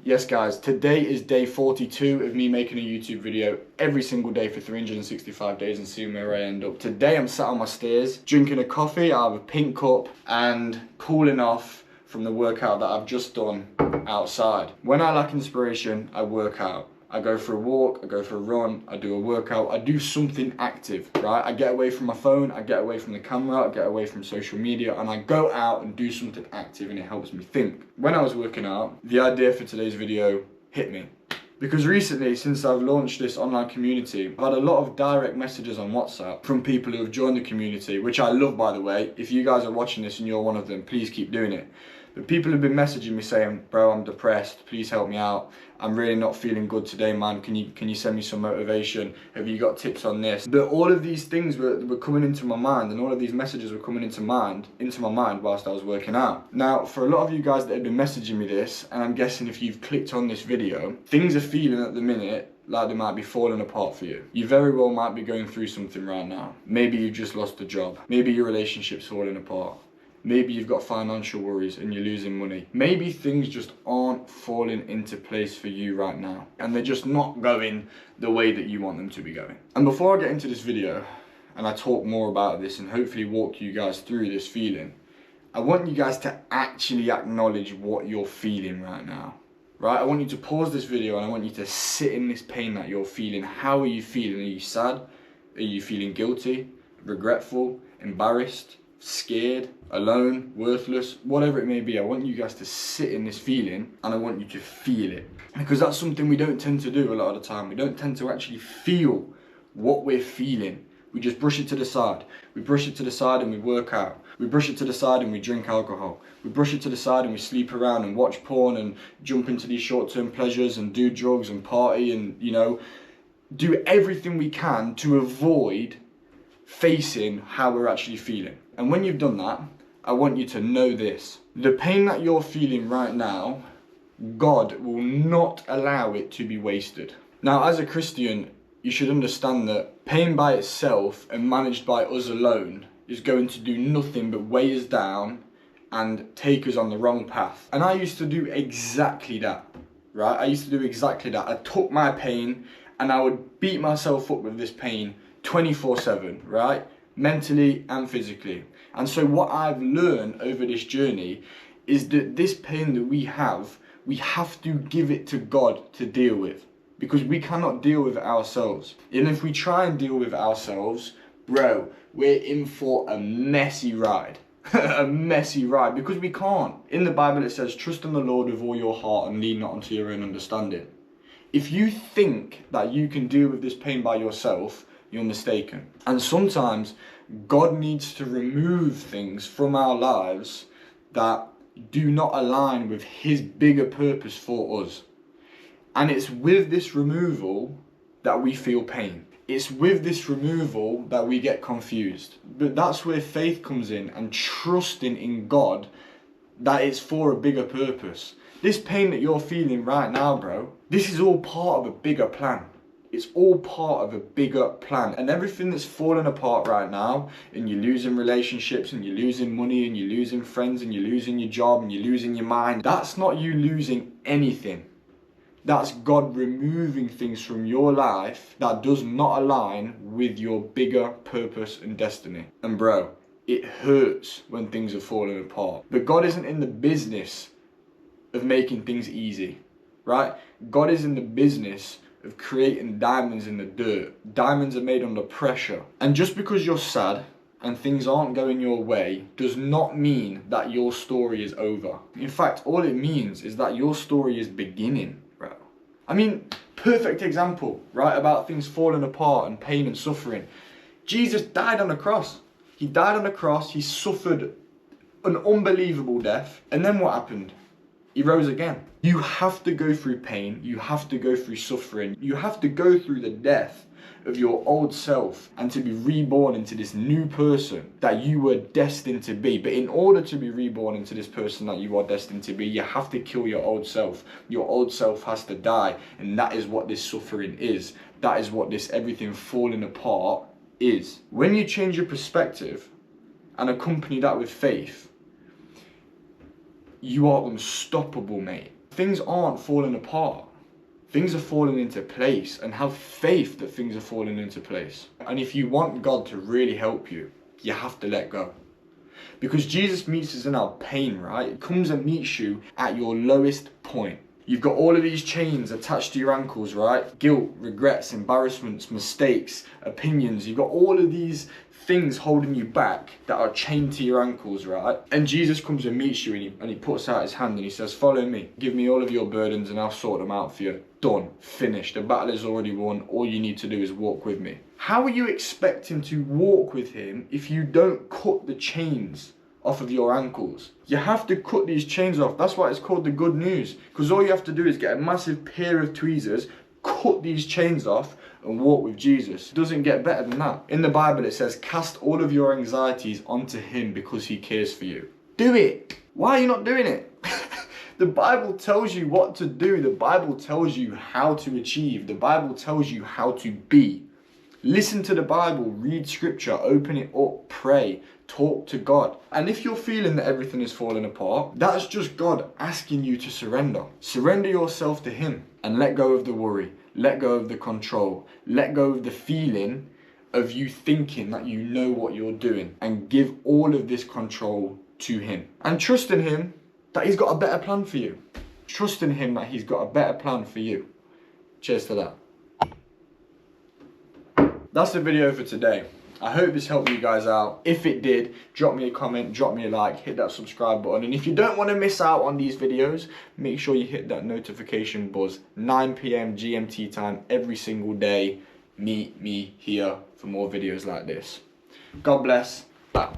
Yes guys, today is day 42 of me making a YouTube video every single day for 365 days and seeing where I end up. Today I'm sat on my stairs, drinking a coffee out of a pink cup and cooling off from the workout that I've just done outside. When I lack inspiration, I work out. I go for a walk, I go for a run, I do a workout, I do something active, right? I get away from my phone, I get away from the camera, I get away from social media, and I go out and do something active and it helps me think. When I was working out, the idea for today's video hit me. Because recently, since I've launched this online community, I've had a lot of direct messages on WhatsApp from people who have joined the community, which I love, by the way. If you guys are watching this and you're one of them, please keep doing it. But people have been messaging me saying, bro, I'm depressed, please help me out. I'm really not feeling good today, man. Can you send me some motivation? Have you got tips on this? But all of these things were coming into my mind, and all of these messages were coming into my mind whilst I was working out. Now, for a lot of you guys that have been messaging me this, and I'm guessing if you've clicked on this video, things are feeling at the minute like they might be falling apart for you. You very well might be going through something right now. Maybe you've just lost a job. Maybe your relationship's falling apart. Maybe you've got financial worries and you're losing money. Maybe things just aren't falling into place for you right now. And they're just not going the way that you want them to be going. And before I get into this video, and I talk more about this and hopefully walk you guys through this feeling, I want you guys to actually acknowledge what you're feeling right now. Right? I want you to pause this video and I want you to sit in this pain that you're feeling. How are you feeling? Are you sad? Are you feeling guilty? Regretful? Embarrassed? Scared, alone, worthless, whatever it may be? I want you guys to sit in this feeling and I want you to feel it. Because that's something we don't tend to do a lot of the time. We don't tend to actually feel what we're feeling. We just brush it to the side. We brush it to the side and we work out. We brush it to the side and we drink alcohol. We brush it to the side and we sleep around and watch porn and jump into these short-term pleasures and do drugs and party and, you know, do everything we can to avoid facing how we're actually feeling. And when you've done that, I want you to know this. The pain that you're feeling right now, God will not allow it to be wasted. Now, as a Christian, you should understand that pain by itself and managed by us alone is going to do nothing but weigh us down and take us on the wrong path. And I used to do exactly that, right? I used to do exactly that. I took my pain and I would beat myself up with this pain 24/7, right? Mentally and physically. And so what I've learned over this journey is that this pain that we have to give it to God to deal with, because we cannot deal with it ourselves. And if we try and deal with it ourselves, bro, we're in for a messy ride. A messy ride, because we can't. In the Bible it says, trust in the Lord with all your heart and lean not unto your own understanding. If you think that you can deal with this pain by yourself, you're mistaken. And sometimes God needs to remove things from our lives that do not align with His bigger purpose for us. And it's with this removal that we feel pain. It's with this removal that we get confused. But that's where faith comes in, and trusting in God that it's for a bigger purpose. This pain that you're feeling right now, bro, this is all part of a bigger plan. It's all part of a bigger plan. And everything that's falling apart right now, and you're losing relationships, and you're losing money, and you're losing friends, and you're losing your job, and you're losing your mind, that's not you losing anything. That's God removing things from your life that does not align with your bigger purpose and destiny. And bro, it hurts when things are falling apart. But God isn't in the business of making things easy, right? God is in the business of creating diamonds in the dirt. Diamonds are made under pressure. And just because you're sad and things aren't going your way does not mean that your story is over. In fact, all it means is that your story is beginning, bro. I mean, perfect example, right, about things falling apart and pain and suffering. Jesus died on the cross. He died on the cross, he suffered an unbelievable death, and then what happened? He rose again. You have to go through pain, you have to go through suffering, you have to go through the death of your old self and to be reborn into this new person that you were destined to be. But in order to be reborn into this person that you are destined to be, you have to kill your old self. Your old self has to die, and that is what this suffering is. That is what this everything falling apart is. When you change your perspective and accompany that with faith, you are unstoppable, mate. things aren't falling apart. Things are falling into place, and have faith that things are falling into place. And if you want God to really help you, you have to let go. Because Jesus meets us in our pain, right? It comes and meets you at your lowest point. You've got all of these chains attached to your ankles, right? Guilt, regrets, embarrassments, mistakes, opinions. You've got all of these things holding you back that are chained to your ankles, right? And Jesus comes and meets you, and he puts out his hand and he says, follow me. Give me all of your burdens and I'll sort them out for you. Done. Finished. The battle is already won. All you need to do is walk with me. How are you expecting to walk with him if you don't cut the chains off of your ankles? You have to cut these chains off. That's why it's called the good news. Because all you have to do is get a massive pair of tweezers, cut these chains off, and walk with Jesus. It doesn't get better than that. In the Bible it says, cast all of your anxieties onto him because he cares for you. Do it. Why are you not doing it? The Bible tells you what to do. The Bible tells you how to achieve. The Bible tells you how to be. Listen to the Bible, read scripture, open it up, pray, talk to God. And if you're feeling that everything is falling apart, that's just God asking you to surrender. Surrender yourself to him and let go of the worry, let go of the control, let go of the feeling of you thinking that you know what you're doing, and give all of this control to him. And trust in him that he's got a better plan for you. Trust in him that he's got a better plan for you. Cheers to that. That's the video for today. I hope this helped you guys out. If it did, drop me a comment, drop me a like, hit that subscribe button. And if you don't want to miss out on these videos, make sure you hit that notification buzz. 9 PM GMT time every single day. Meet me here for more videos like this. God bless. Bye.